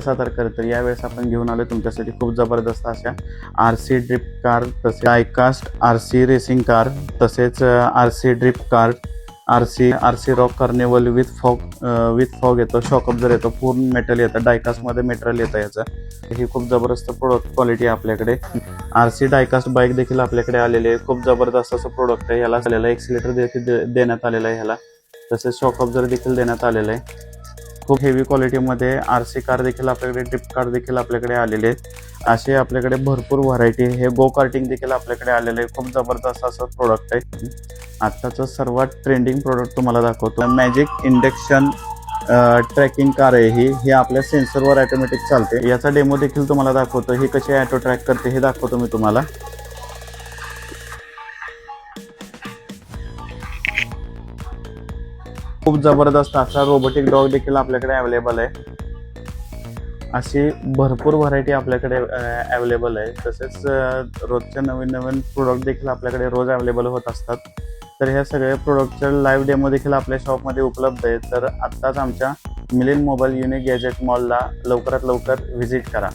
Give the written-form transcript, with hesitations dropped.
तर यावेळेस आपण घेऊन आलो तुमच्यासाठी खूप जबरदस्त अशा RC ड्रिफ्ट कार, तसेच डायकास्ट RC रेसिंग कार, तसेच RC drift car, RC rock carnival with fog येतो, शॉक अब्झर येतो, पूर्ण मेटल येतं, डायकास्टमध्ये मटेरियल येतं याचं. ही खूप जबरदस्त प्रोडक्ट क्वालिटी आहे आपल्याकडे. RC डायकास्ट बाईक देखील आपल्याकडे आलेली आहे. खूप जबरदस्त असं प्रोडक्ट आहे. याला आलेला एक्सिलेटर देखील देण्यात आलेला आहे ह्याला, तसेच शॉक अब्झर देखील देण्यात आलेलं आहे. खूप हेवी क्वालिटीमध्ये RC कार देखील आपल्याकडे, ड्रिफ्ट कार देखील आपल्याकडे आलेले आहेत. असे आपल्याकडे भरपूर व्हरायटी. हे गो कार्टिंग देखील आपल्याकडे आलेलं आहे. खूप जबरदस्त असं प्रोडक्ट आहे. आत्ताचं सर्वात ट्रेंडिंग प्रोडक्ट तुम्हाला दाखवतो. मॅजिक इंडक्शन ट्रॅकिंग कार आहे ही आपल्या सेन्सरवर ऑटोमॅटिक चालते. याचा डेमो देखील तुम्हाला दाखवतो. ही कशी ऑटो ट्रॅक करते हे दाखवतो मी तुम्हाला. खूप जबरदस्त असा रोबोटिक डॉग देखील आपल्याकडे अवेलेबल आहे. अशी भरपूर व्हरायटी आपल्याकडे अवेलेबल आहे. तसेच रोजच्या नवीन प्रोडक्ट देखील आपल्याकडे रोज अवेलेबल होत असतात. तर ह्या सगळ्या प्रोडक्टचे लाईव्ह डेमो देखील आपल्या शॉपमध्ये उपलब्ध आहे. तर आत्ताच आमच्या मिलिंद मोबाईल युनिक गॅजेट मॉलला लवकरात लवकर व्हिजिट करा.